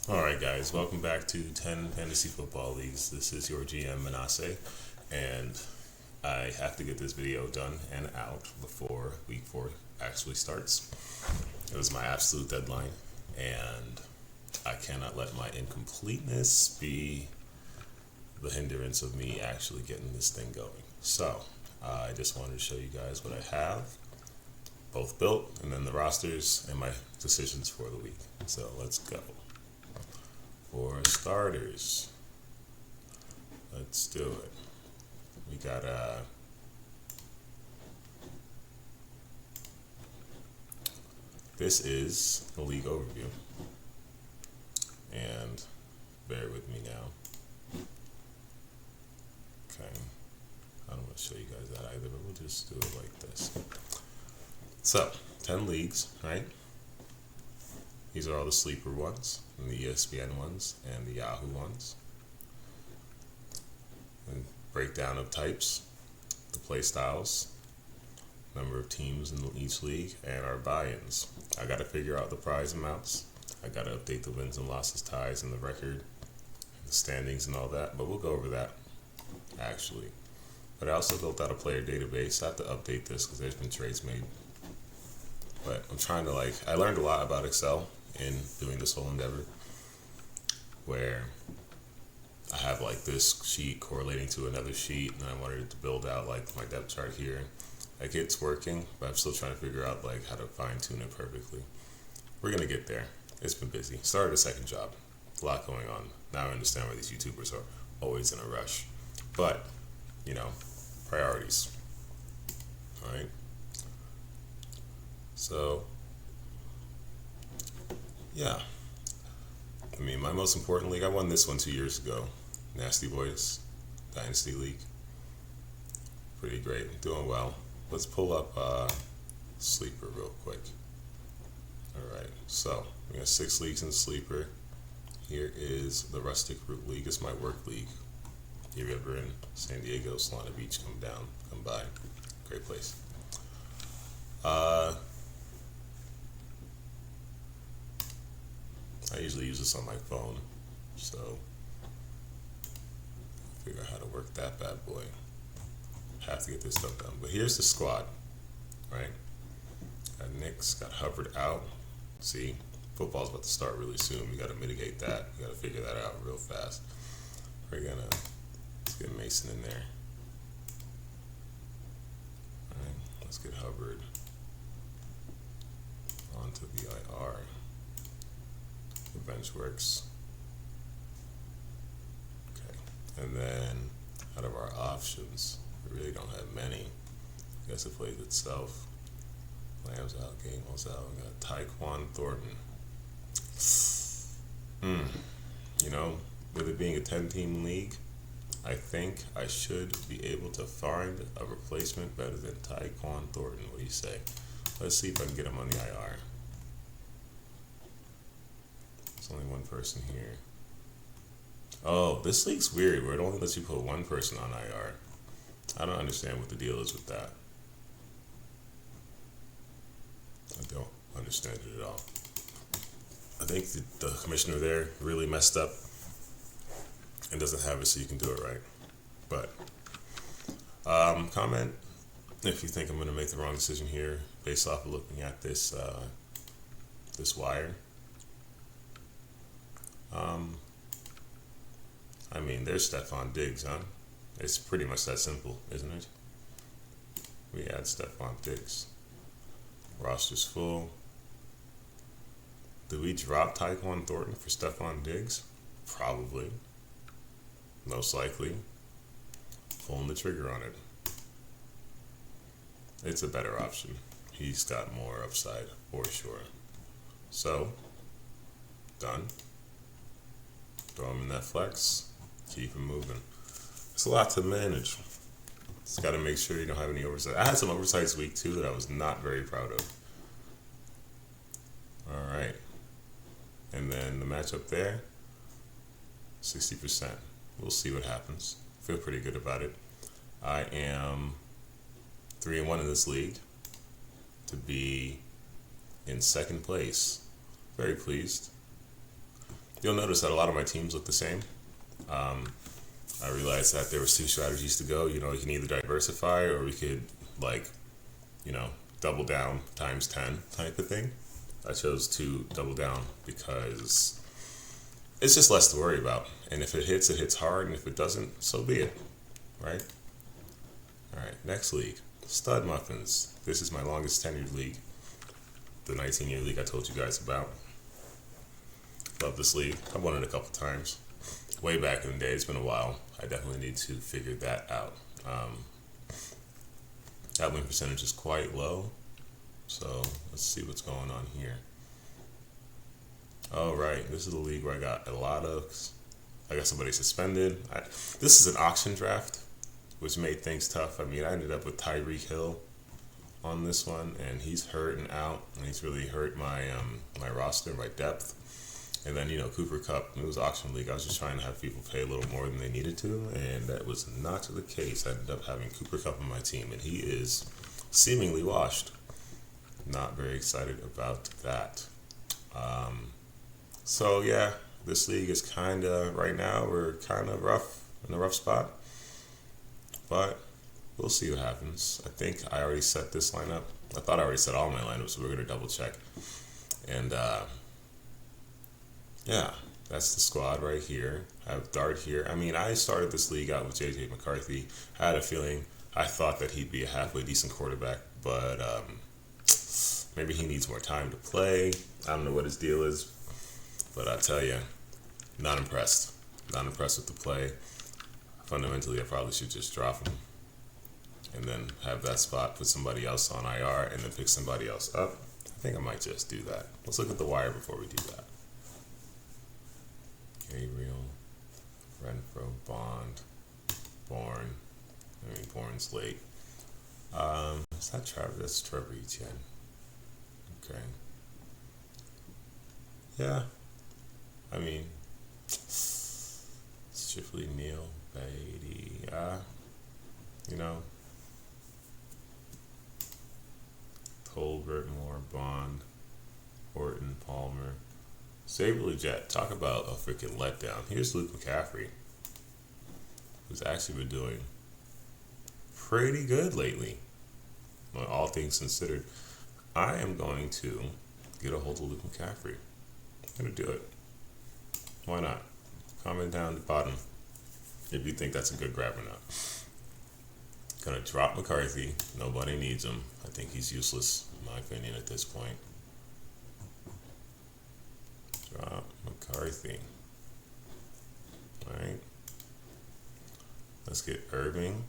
Alright guys, welcome back to 10 Fantasy Football Leagues. This is your GM Manasseh, and I have to get this video done and out before week 4 actually starts. It was my absolute deadline, and I cannot let my incompleteness be the hindrance of me actually getting this thing going. So, I just wanted to show you guys what I have, both built, and then the rosters, and my decisions for the week. So, let's go. For starters, let's do it. We got this is the league overview, and bear with me now. Okay, I don't want to show you guys that either, but we'll just do it like this. So, 10 leagues, right? These are all the sleeper ones, and the ESPN ones, and the Yahoo ones. And breakdown of types, the play styles, number of teams in each league, and our buy-ins. I got to figure out the prize amounts. I got to update the wins and losses, ties, and the record, the standings, and all that. But we'll go over that, actually. But I also built out a player database. I have to update this because there's been trades made. But I'm trying to I learned a lot about Excel in doing this whole endeavor, where I have this sheet correlating to another sheet, and I wanted it to build out my depth chart here. It's working, but I'm still trying to figure out how to fine tune it perfectly. We're gonna get there. It's been busy. Started a second job. A lot going on. Now I understand why these YouTubers are always in a rush. But, priorities. Alright? So, yeah. My most important league, I won this one 2 years ago. Nasty Boys Dynasty League. Pretty great. Doing well. Let's pull up Sleeper real quick. Alright, so we got 6 leagues in Sleeper. Here is the Rustic Root League. It's my work league. If you're ever in San Diego, Solana Beach, come by. Great place. I usually use this on my phone, so figure out how to work that bad boy. Have to get this stuff done. But here's the squad, right? Got Knicks, got Hubbard out. See, football's about to start really soon. We got to mitigate that. We got to figure that out real fast. Let's get Mason in there. All right, let's get Hubbard onto the IR. The bench works. Okay, and then out of our options, we really don't have many. I guess it plays itself. Lamb's out, Gainwell's out. We got Tyquan Thornton. With it being a 10-team league, I think I should be able to find a replacement better than Tyquan Thornton. What do you say? Let's see if I can get him on the IR. There's only one person here. Oh, this league's weird where it only lets you put one person on IR. I don't understand what the deal is with that. I don't understand it at all. I think the commissioner there really messed up and doesn't have it so you can do it right. But comment if you think I'm going to make the wrong decision here based off of looking at this this wire. There's Stephon Diggs, huh? It's pretty much that simple, isn't it? We add Stephon Diggs. Roster's full. Do we drop Tyquan Thornton for Stephon Diggs? Probably. Most likely. Pulling the trigger on it. It's a better option. He's got more upside, for sure. So, done. Throw him in that flex. Keep him moving. It's a lot to manage. Just got to make sure you don't have any oversight. I had some oversight this week too that I was not very proud of. All right. And then the matchup there, 60%. We'll see what happens. Feel pretty good about it. I am 3-1 in this league to be in second place. Very pleased. you'll notice that a lot of my teams look the same. Um, I realized that there was two strategies to go. You know, you can either diversify or we could like, you know, double down times 10 type of thing. I chose to double down because it's just less to worry about. And if it hits hard. And if it doesn't, so be it. Right? All right, next league. Stud Muffins. This is my longest tenured league. The 19-year league I told you guys about. Love this league. I've won it a couple times. Way back in the day. It's been a while. I definitely need to figure that out. That win percentage is quite low. So let's see what's going on here. All right, this is the league where I got I got somebody suspended. This is an auction draft, which made things tough. I mean, I ended up with Tyreek Hill on this one, and he's hurting out, and he's really hurt my my roster, my depth. And then, you know, Cooper Kupp, it was auction league. I was just trying to have people pay a little more than they needed to, and that was not the case. I ended up having Cooper Kupp on my team, and he is seemingly washed. Not very excited about that. So yeah, this league is kind of, right now, we're kind of rough, in a rough spot. But we'll see what happens. I think I already set this lineup. I thought I already set all my lineups, so we're going to double check. And yeah, that's the squad right here. I have Dart here. I mean, I started this league out with J.J. McCarthy. I had a feeling, I thought that he'd be a halfway decent quarterback, but maybe he needs more time to play. I don't know what his deal is, but I tell you, not impressed. Not impressed with the play. Fundamentally, I probably should just drop him and then have that spot, put somebody else on IR, and then pick somebody else up. I think I might just do that. Let's look at the wire before we do that. Gabriel, Renfro, Bond, Bourne. I mean, Bourne's late. Is that Trevor? That's Trevor Etienne. Okay. Yeah. I mean, Shipley, Neal, Beatty. You know, Tolbert, Moore, Bond, Horton, Palmer. Saberly Jet, talk about a freaking letdown. Here's Luke McCaffrey, who's actually been doing pretty good lately, all things considered. I am going to get a hold of Luke McCaffrey. I'm going to do it. Why not? Comment down at the bottom if you think that's a good grab or not. Gonna drop McCarthy. Nobody needs him. I think he's useless, in my opinion, at this point. Drop McCarthy. Alright. Let's get Irving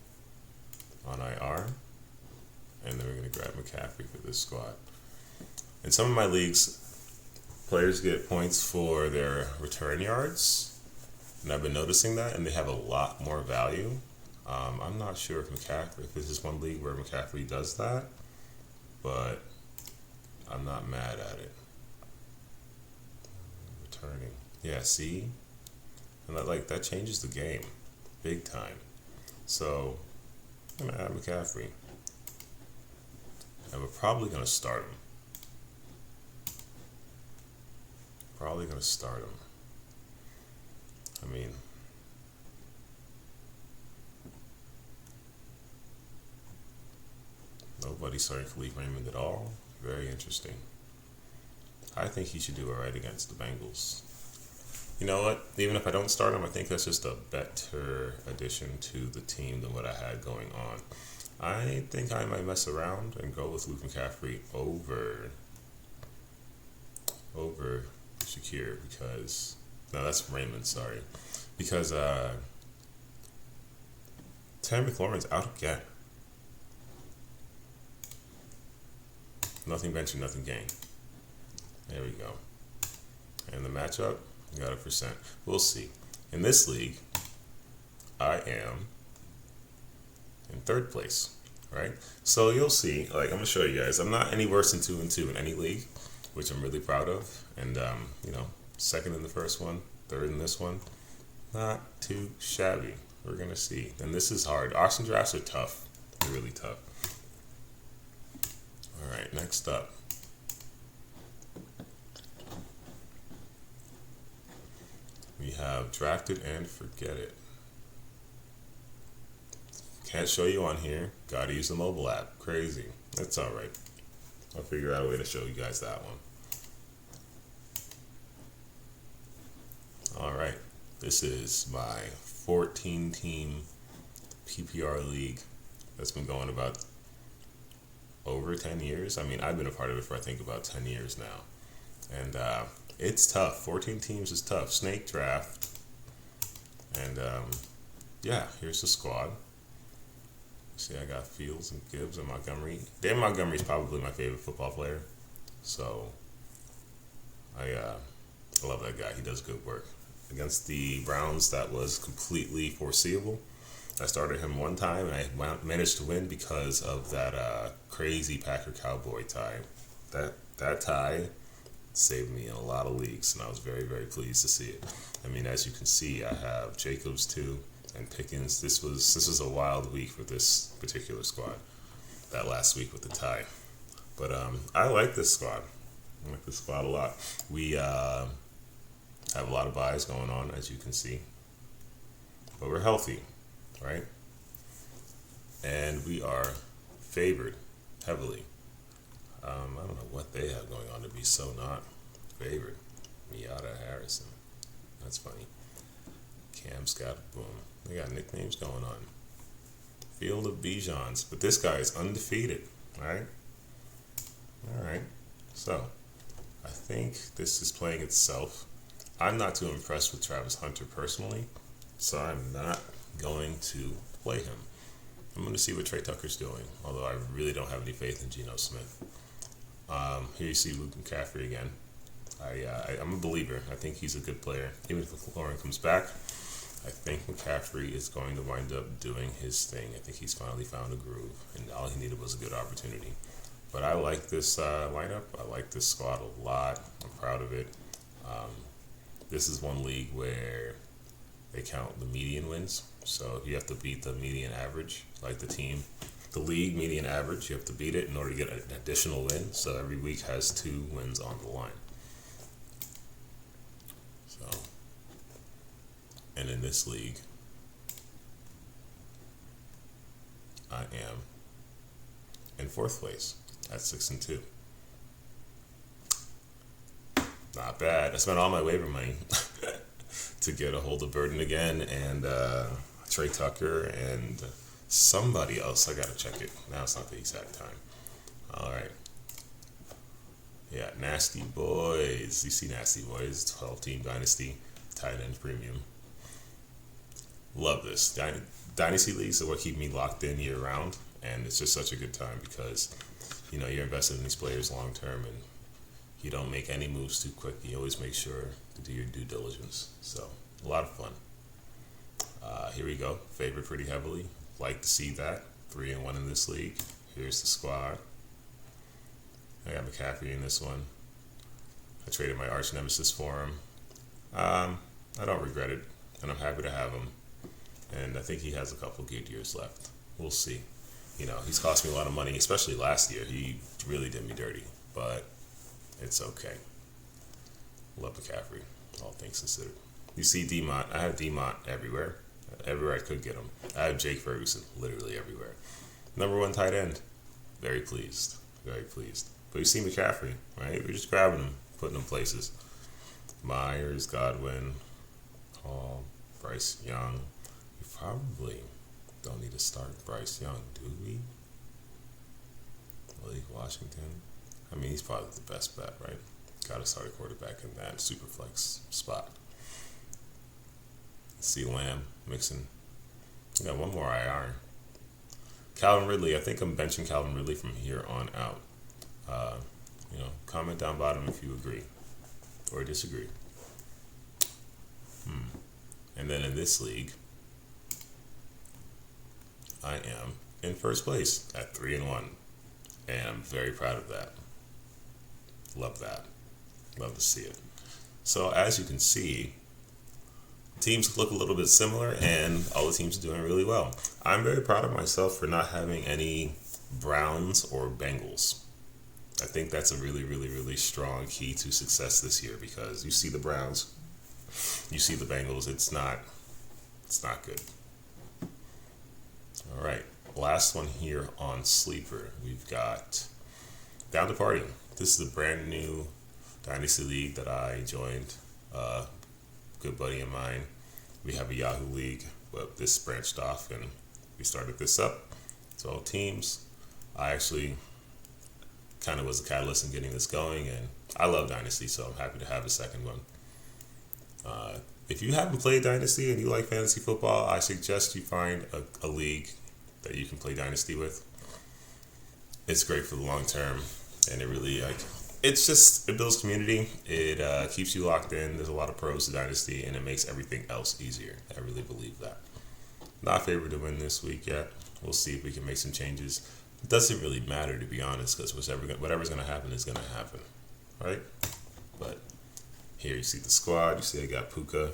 on IR. And then we're going to grab McCaffrey for this squad. In some of my leagues, players get points for their return yards. And I've been noticing that, and they have a lot more value. I'm not sure if this is one league where McCaffrey does that, but I'm not mad at it. Returning. Yeah, see? And that changes the game big time. So I'm going to add McCaffrey. And we're probably going to start him. I mean, nobody's starting Khalif Raymond at all. Very interesting. I think he should do all right against the Bengals. You know what? Even if I don't start him, I think that's just a better addition to the team than what I had going on. I think I might mess around and go with Luke McCaffrey over Shakir because... No, that's Raymond, sorry. Because Terry McLaurin's out again. Nothing ventured, nothing gained. There we go. And the matchup, got a percent. We'll see. In this league, I am in third place, right? So you'll see, I'm going to show you guys. I'm not any worse than 2-2 in any league, which I'm really proud of. And, second in the first one, third in this one. Not too shabby. We're going to see. And this is hard. Auction drafts are tough. They're really tough. All right, next up. We have drafted and forget it. Can't show you on here. Gotta use the mobile app. Crazy. That's alright. I'll figure out a way to show you guys that one. Alright. This is my 14 team PPR league that's been going about over 10 years. I mean, I've been a part of it for I think about 10 years now. And it's tough. 14 teams is tough. Snake draft. And yeah, here's the squad. See, I got Fields and Gibbs and Montgomery. Dan Montgomery's probably my favorite football player. So I love that guy. He does good work. Against the Browns, that was completely foreseeable. I started him one time, and I managed to win because of that crazy Packer-Cowboy tie. That tie saved me in a lot of leagues, and I was very, very pleased to see it. I mean, as you can see, I have Jacobs too, and Pickens. This was a wild week for this particular squad. That last week with the tie, but I like this squad. I like this squad a lot. We have a lot of buys going on, as you can see, but we're healthy, right? And we are favored heavily. I don't know what they have going on to be so not favored. Miata Harrison. That's funny. Cam Scott Boom. They got nicknames going on. Field of Bijans. But this guy is undefeated, right? Alright. So, I think this is playing itself. I'm not too impressed with Travis Hunter personally, so I'm not going to play him. I'm going to see what Trey Tucker's doing, although I really don't have any faith in Geno Smith. Here you see Luke McCaffrey again. I'm a believer. I think he's a good player. Even if Lauren comes back, I think McCaffrey is going to wind up doing his thing. I think he's finally found a groove, and all he needed was a good opportunity. But I like this lineup. I like this squad a lot. I'm proud of it. This is one league where they count the median wins. So you have to beat the median average, like the league median average. You have to beat it in order to get an additional win. So every week has 2 wins on the line. So, and in this league, I am in 4th place at 6-2. Not bad. I spent all my waiver money to get a hold of Burden again and Trey Tucker and somebody else. I gotta check it. Now it's not the exact time. All right. Yeah, Nasty Boys. You see Nasty Boys, 12-team Dynasty, tight end premium. Love this. Dynasty leagues are what keep me locked in year round, and it's just such a good time because, you know, you're invested in these players long term and you don't make any moves too quick. You always make sure to do your due diligence. So, a lot of fun. Here we go. Favored pretty heavily. Like to see that. 3-1 in this league. Here's the squad. I got McCaffrey in this one. I traded my arch nemesis for him. I don't regret it, and I'm happy to have him. And I think he has a couple good years left. We'll see. You know, he's cost me a lot of money, especially last year. He really did me dirty, but it's okay. Love McCaffrey, all things considered. You see D-Mont. I have D-Mont everywhere. Everywhere I could get him. I have Jake Ferguson literally everywhere. Number 1 tight end. Very pleased. Very pleased. But you see McCaffrey, right? We're just grabbing him, putting him places. Myers, Godwin, Hall, Bryce Young. We probably don't need to start Bryce Young, do we? Malik Washington. I mean, he's probably the best bet, right? Got to start a quarterback in that super flex spot. C. Lamb, Mixon. We got one more IR. Calvin Ridley. I think I'm benching Calvin Ridley from here on out. You know, comment down bottom if you agree or disagree. And then in this league, I am in 1st place at 3-1, and I'm very proud of that. Love that. Love to see it. So as you can see, teams look a little bit similar, and all the teams are doing really well. I'm very proud of myself for not having any Browns or Bengals. I think that's a really, really, really strong key to success this year because you see the Browns you see the Bengals. It's not good. All right, last one here on Sleeper. We've got Down to Party. This is a brand new Dynasty League that I joined. Good buddy of mine. We have a Yahoo League, but this branched off and we started this up. It's all teams. I actually kind of was the catalyst in getting this going, and I love Dynasty, so I'm happy to have a second one. If you haven't played Dynasty and you like fantasy football, I suggest you find a league that you can play Dynasty with. It's great for the long term, and it really it builds community. It keeps you locked in. There's a lot of pros to Dynasty, and it makes everything else easier. I really believe that. Not favored to win this week yet. We'll see if we can make some changes. It doesn't really matter, to be honest, because whatever's going to happen is going to happen, right? But here you see the squad. You see I got Puka.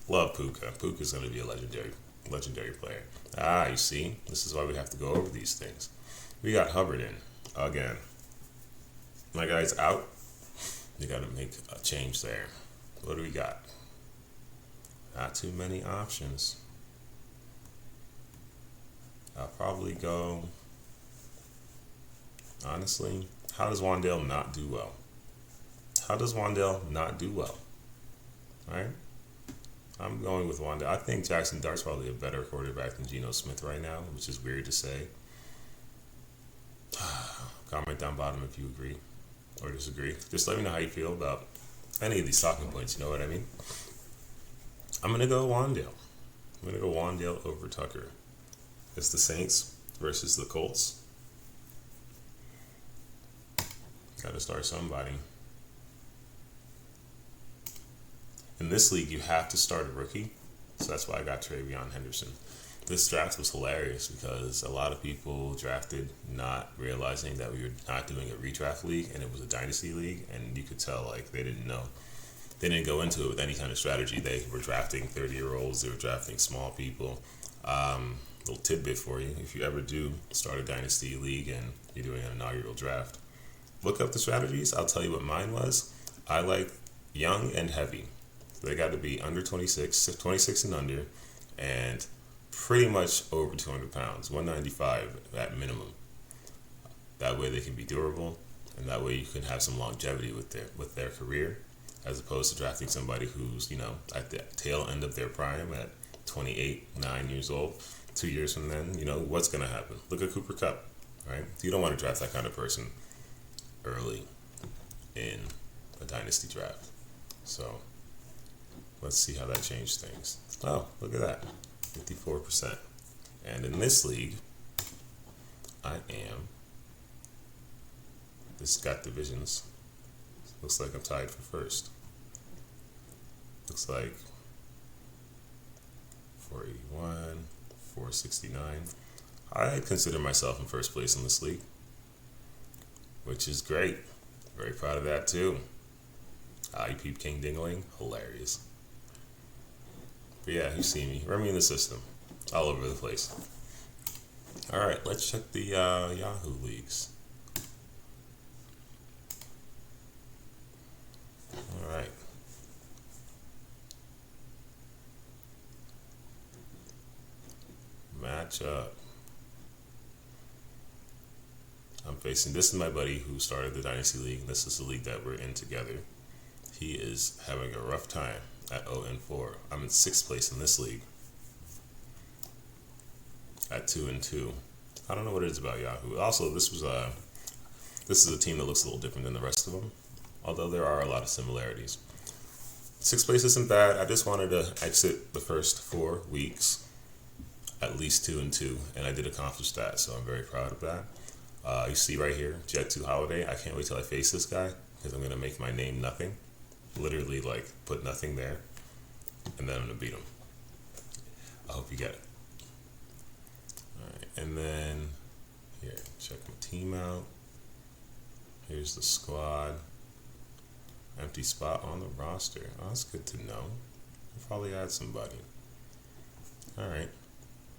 Love Puka. Puka's going to be a legendary player. You see? This is why we have to go over these things. We got Hubbard in again. My guy's out. You got to make a change there. What do we got? Not too many options. I'll probably go, honestly, how does Wandale not do well? Right? I'm going with Wandale. I think Jackson Dart's probably a better quarterback than Geno Smith right now, which is weird to say. Comment down bottom if you agree or disagree. Just let me know how you feel about any of these talking points, you know what I mean? I'm going to go Wandale. I'm going to go Wandale over Tucker. It's the Saints versus the Colts. Got to start somebody. In this league, you have to start a rookie. So that's why I got Travion Henderson. This draft was hilarious because a lot of people drafted not realizing that we were not doing a redraft league and it was a dynasty league. And you could tell, like, they didn't know. They didn't go into it with any kind of strategy. They were drafting 30-year-olds. They were drafting small people. Little tidbit for you: if you ever do start a dynasty league and you're doing an inaugural draft, look up the strategies. I'll tell you what mine was. I like young and heavy. They got to be under 26 and under, and pretty much over 200 pounds, 195 at minimum. That way they can be durable, and that way you can have some longevity with their career, as opposed to drafting somebody who's, at the tail end of their prime at 28, 9 years old. 2 years from then, what's going to happen? Look at Cooper Kupp, right? You don't want to draft that kind of person early in a dynasty draft. So let's see how that changed things. Oh, look at that, 54%. And in this league, this has got divisions. Looks like I'm tied for first. Looks like 481. 469. I consider myself in first place in this league, which is great. Very proud of that too. You peep King Dingling, hilarious. But yeah, you see me. Run me in the system, all over the place. All right, let's check the Yahoo leagues. All right. Matchup. This is my buddy who started the Dynasty League. This is the league that we're in together. He is having a rough time at 0-4. I'm in 6th place in this league at 2-2. I don't know what it is about Yahoo. Also, this is a team that looks a little different than the rest of them, although there are a lot of similarities. 6th place isn't bad. I just wanted to exit the first 4 weeks at least 2-2, and I did accomplish that, so I'm very proud of that. You see right here, Jet 2 Holiday. I can't wait till I face this guy because I'm going to make my name nothing. Literally, put nothing there, and then I'm going to beat him. I hope you get it. All right, and then here, check my team out. Here's the squad. Empty spot on the roster. Oh, that's good to know. I'll probably add somebody. All right.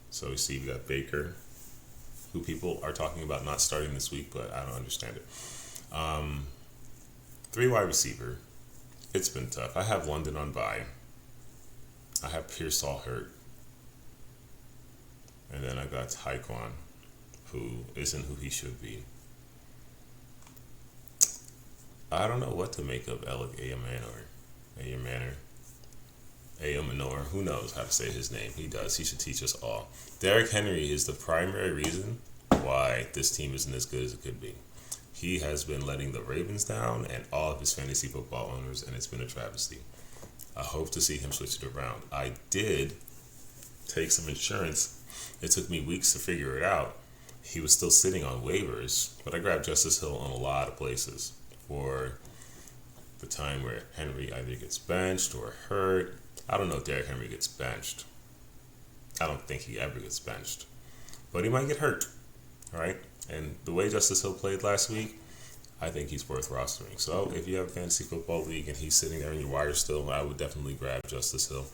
So we see we got Baker, who people are talking about not starting this week, but I don't understand it. 3 wide receiver. It's been tough. I have London on bye. I have Pearsall hurt. And then I got Taekwon, who isn't who he should be. I don't know what to make of Alec Ayamanor. Who knows how to say his name? He does. He should teach us all. Derrick Henry is the primary reason why this team isn't as good as it could be. He has been letting the Ravens down and all of his fantasy football owners, and it's been a travesty. I hope to see him switch it around. I did take some insurance. It took me weeks to figure it out. He was still sitting on waivers, but I grabbed Justice Hill on a lot of places for the time where Henry either gets benched or hurt. I don't know if Derrick Henry gets benched. I don't think he ever gets benched. But he might get hurt. All right? And the way Justice Hill played last week, I think he's worth rostering. So if you have a fantasy football league and he's sitting there in your wire still, I would definitely grab Justice Hill.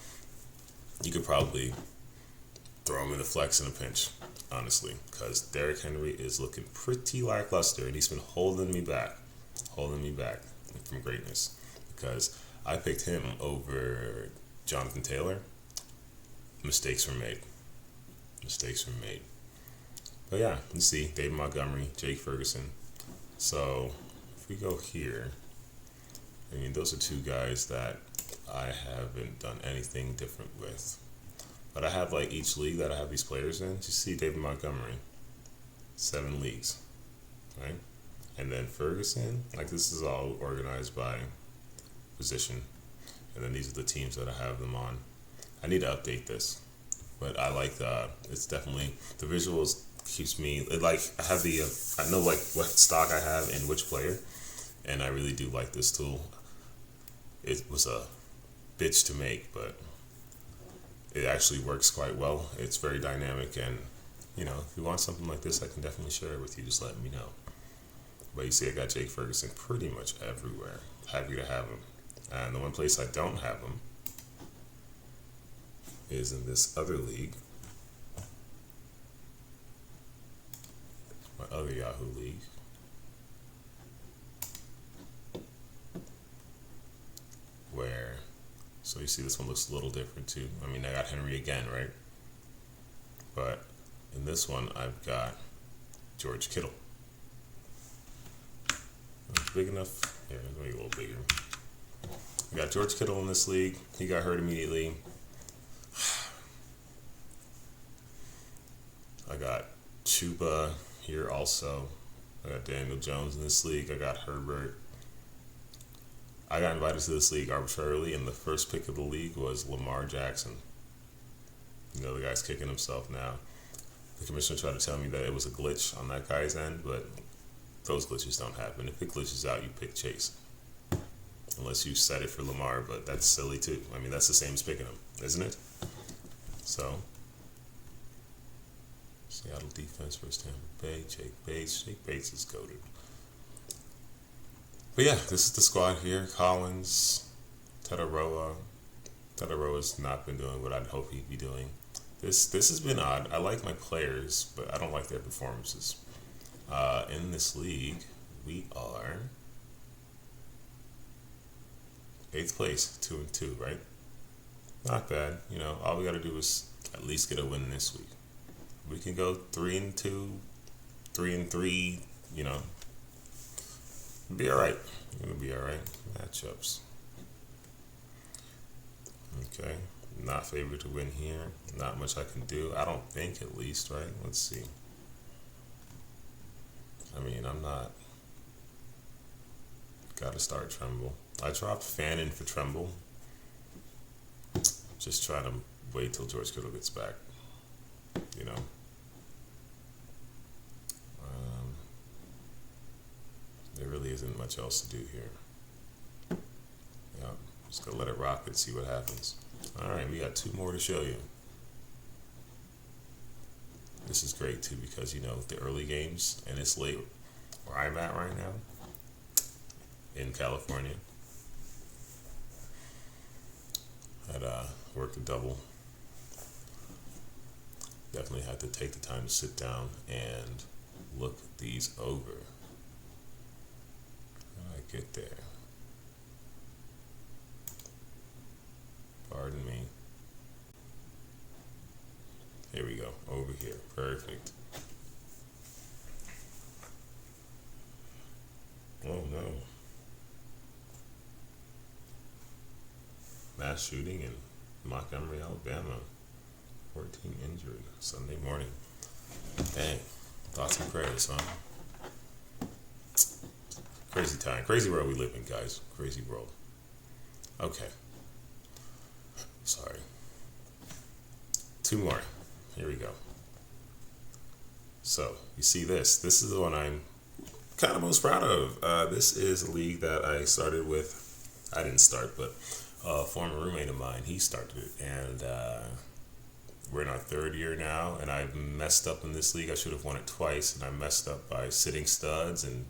You could probably throw him in the flex in a pinch, honestly, because Derrick Henry is looking pretty lackluster, and he's been holding me back from greatness, because I picked him over Jonathan Taylor. Mistakes were made. But yeah, you see, David Montgomery, Jake Ferguson. So if we go here, I mean, those are two guys that I haven't done anything different with. But I have like each league that I have these players in. You see David Montgomery, 7 leagues, right? And then Ferguson, like this is all organized by position. And then these are the teams that I have them on. I need to update this, but I like it's definitely, the visuals keeps me, like I have I know like what stock I have and which player, and I really do like this tool. It was a bitch to make, but it actually works quite well. It's very dynamic, and you know, if you want something like this, I can definitely share it with you. Just let me know. But you see, I got Jake Ferguson pretty much everywhere. Happy to have him. And the one place I don't have him is in this other league, my other Yahoo league. Where, so you see this one looks a little different too. I mean, I got Henry again, right? But in this one, I've got George Kittle. Big enough? Yeah, maybe a little bigger. I got George Kittle in this league. He got hurt immediately. I got Chuba here also. I got Daniel Jones in this league. I got Herbert. I got invited to this league arbitrarily, and the first pick of the league was Lamar Jackson. You know, the guy's kicking himself now. The commissioner tried to tell me that it was a glitch on that guy's end, but those glitches don't happen. If it glitches out, you pick Chase. Unless you set it for Lamar, but that's silly too. I mean, that's the same as picking him, isn't it? So, Seattle defense versus Tampa Bay. Jake Bates is goated. But yeah, this is the squad here. Collins, Tataroa. Tataroa's not been doing what I'd hope he'd be doing. This has been odd. I like my players, but I don't like their performances. In this league, we are 8th place, 2-2, right? Not bad. You know, all we got to do is at least get a win this week. We can go 3-2, 3-3. You know, be all right. It'll be all right. Matchups. Okay, not favored to win here. Not much I can do. I don't think, at least, right? Let's see. I mean, I'm not. Got to start Tremble. I dropped Fannin for Tremble. Just trying to wait till George Kittle gets back. You know. There really isn't much else to do here. Yeah, just gonna let it rock and see what happens. All right, we got 2 more to show you. This is great too, because you know the early games, and it's late where I'm at right now in California. I'd worked a double. Definitely had to take the time to sit down and look these over. How do I get there? over here. Perfect. Oh no. Mass shooting in Montgomery, Alabama. 14 injured Sunday morning. Dang. Thoughts and prayers, huh? Crazy time. Crazy world we live in, guys. Crazy world. Okay. Sorry. Two more. Here we go. So, you see this. This is the one I'm kind of most proud of. This is a league that I started with. I didn't start, but a former roommate of mine, he started it. And we're in our third year now, and I've messed up in this league. I should have won it twice, and I messed up by sitting studs and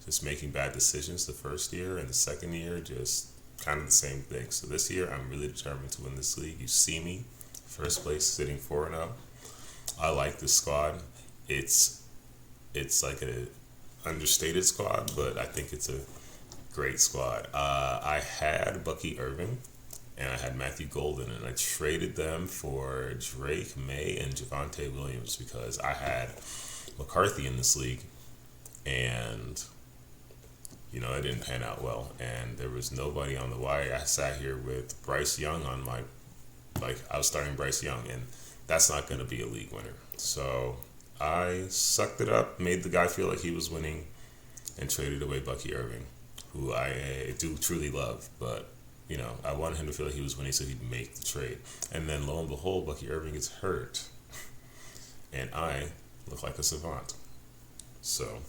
just making bad decisions the first year, and the second year, just kind of the same thing. So this year, I'm really determined to win this league. You see me, first place, sitting 4-0. I like this squad. It's like a understated squad, but I think it's a great squad. I had Bucky Irving and I had Matthew Golden, and I traded them for Drake May and Javonte Williams because I had McCarthy in this league, and it didn't pan out well, and there was nobody on the wire. I sat here with Bryce Young on my, I was starting Bryce Young, and that's not going to be a league winner. So I sucked it up, made the guy feel like he was winning, and traded away Bucky Irving, who I do truly love, but I wanted him to feel like he was winning so he'd make the trade. And then lo and behold, Bucky Irving gets hurt, and I look like a savant. So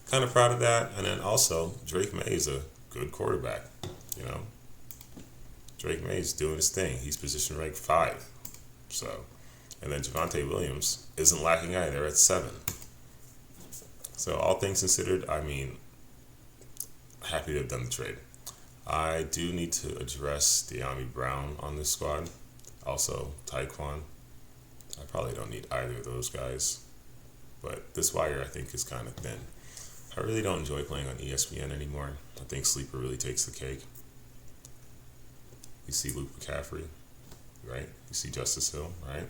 kind of proud of that. And then also, Drake May is a good quarterback. Drake May is doing his thing. He's position ranked 5. So, and then Javonte Williams isn't lacking either at 7. So all things considered, happy to have done the trade. I do need to address De'Ami Brown on this squad. Also, Taekwon. I probably don't need either of those guys. But this wire, I think, is kind of thin. I really don't enjoy playing on ESPN anymore. I think Sleeper really takes the cake. You see Luke McCaffrey, right? You see Justice Hill, right?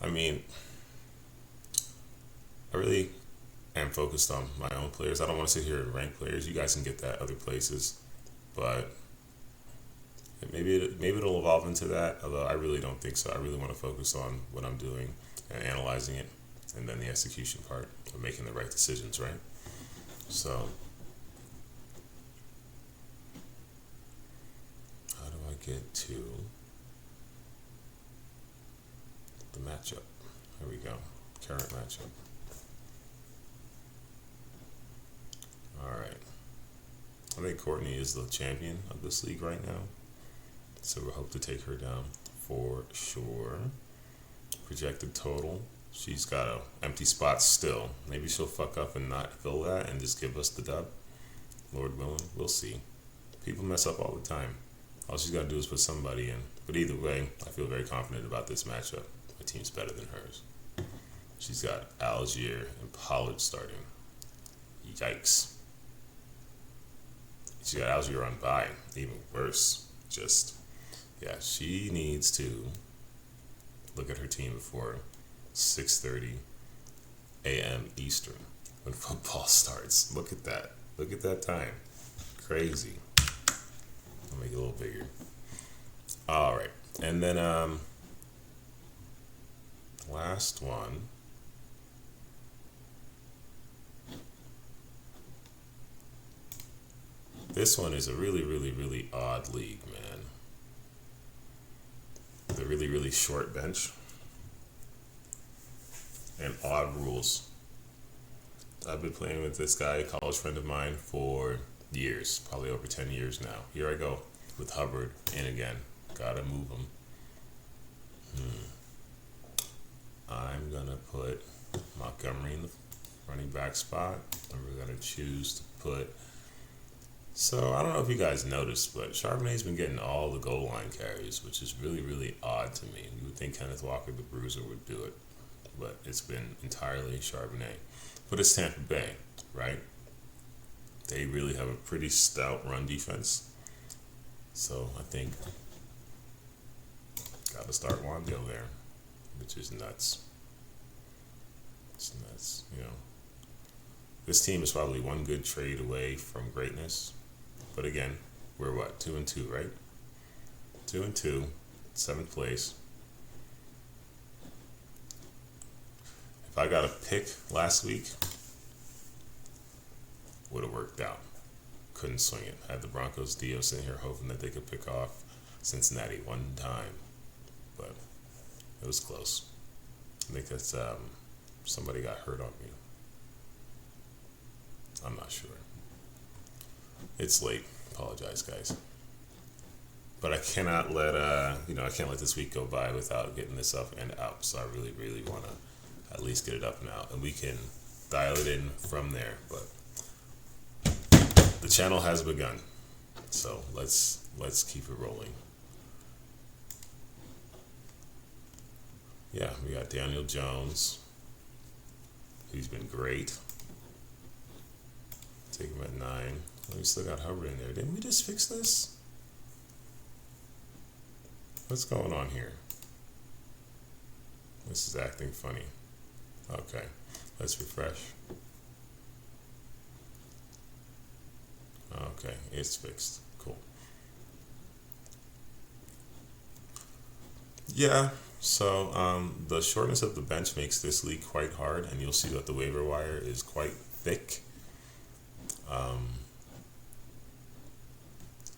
I really am focused on my own players. I don't want to sit here and rank players. You guys can get that other places, but maybe it'll evolve into that. Although I really don't think so. I really want to focus on what I'm doing and analyzing it, and then the execution part of making the right decisions. Right. So, how do I get to the matchup? Here we go. Current matchup. Alright. I think Courtney is the champion of this league right now. So we hope to take her down for sure. Projected total. She's got an empty spot still. Maybe she'll fuck up and not fill that and just give us the dub. Lord willing, we'll see. People mess up all the time. All she's got to do is put somebody in. But either way, I feel very confident about this matchup. My team's better than hers. She's got Algier and Pollard starting. Yikes. She got Algier on bye. Even worse. She needs to look at her team before 6:30 a.m. Eastern when football starts. Look at that. Look at that time. Crazy. I'll make it a little bigger. All right. And then last one. This one is a really, really, really odd league, man. With a really, really short bench and odd rules. I've been playing with this guy, a college friend of mine, for years, probably over 10 years now. Here I go with Hubbard in again. Gotta move him. I'm gonna put Montgomery in the running back spot, and we're gonna choose to put. So I don't know if you guys noticed, but Charbonnet's been getting all the goal line carries, which is really, really odd to me. You would think Kenneth Walker, the bruiser, would do it, but it's been entirely Charbonnet. But it's Tampa Bay, right? They really have a pretty stout run defense. So I think Got to start Wandale there, which is nuts. It's nuts, you know. This team is probably one good trade away from greatness. But again, we're what? 2-2, right? 2-2, 7th place. If I got a pick last week, would have worked out. Couldn't swing it. Had the Broncos Dio sitting here hoping that they could pick off Cincinnati one time, but it was close. I think that's somebody got hurt on me. I'm not sure. It's late. Apologize, guys. But I cannot let I can't let this week go by without getting this up and out. So I really, really want to at least get it up and out, and we can dial it in from there. But the channel has begun, so let's keep it rolling. Yeah, we got Daniel Jones. He's been great. Take him at 9. We still got Hubbard in there. Didn't we just fix this? What's going on here? This is acting funny. Okay, let's refresh. Okay, it's fixed. Cool. Yeah, so the shortness of the bench makes this league quite hard, and you'll see that the waiver wire is quite thick.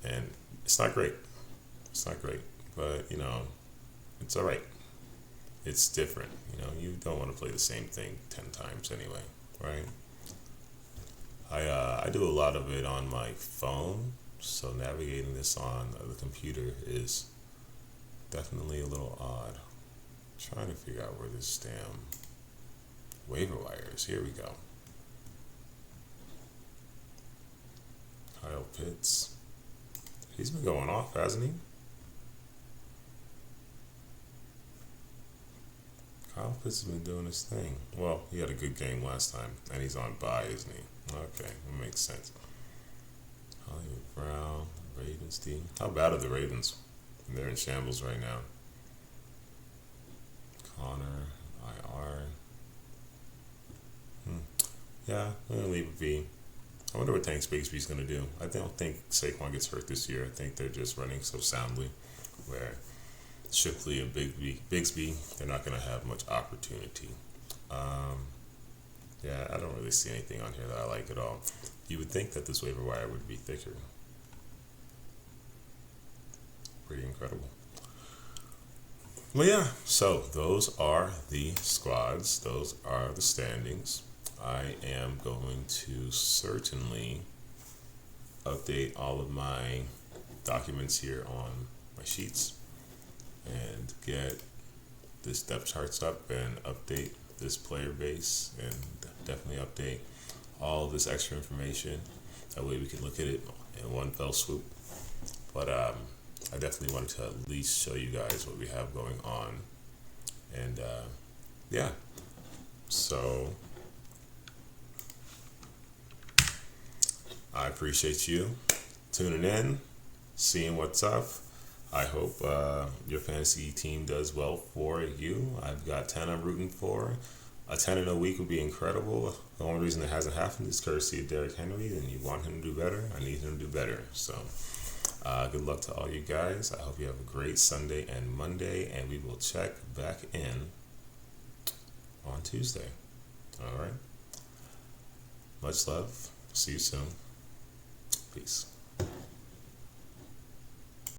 And it's not great. It's not great, but it's all right. It's different. You don't want to play the same thing 10 times anyway, right? I do a lot of it on my phone, so navigating this on the computer is definitely a little odd. Trying to figure out where this damn waiver wire is. Here we go. Kyle Pitts. He's been going off, hasn't he? Kyle Pitts has been doing his thing. Well, he had a good game last time, and he's on bye, isn't he? Okay, that makes sense. Hollywood Brown, Ravens team. How bad are the Ravens? They're in shambles right now. Connor, IR. Yeah, I'm going to leave it be. I wonder what Tank Bigsby's going to do. I don't think Saquon gets hurt this year. I think they're just running so soundly where Shipley and Bigsby, they're not going to have much opportunity. Yeah, I don't really see anything on here that I like at all. You would think that this waiver wire would be thicker. Pretty incredible. Well, yeah, so those are the squads. Those are the standings. I am going to certainly update all of my documents here on my sheets and get this depth charts up and update this player base and definitely update all of this extra information. That way we can look at it in one fell swoop. But I definitely wanted to at least show you guys what we have going on. And yeah, so I appreciate you tuning in, seeing what's up. I hope your fantasy team does well for you. I've got 10 I'm rooting for. A 10 in a week would be incredible. The only reason it hasn't happened is courtesy of Derrick Henry, and you want him to do better. I need him to do better. So good luck to all you guys. I hope you have a great Sunday and Monday, and we will check back in on Tuesday. All right. Much love. See you soon. Peace.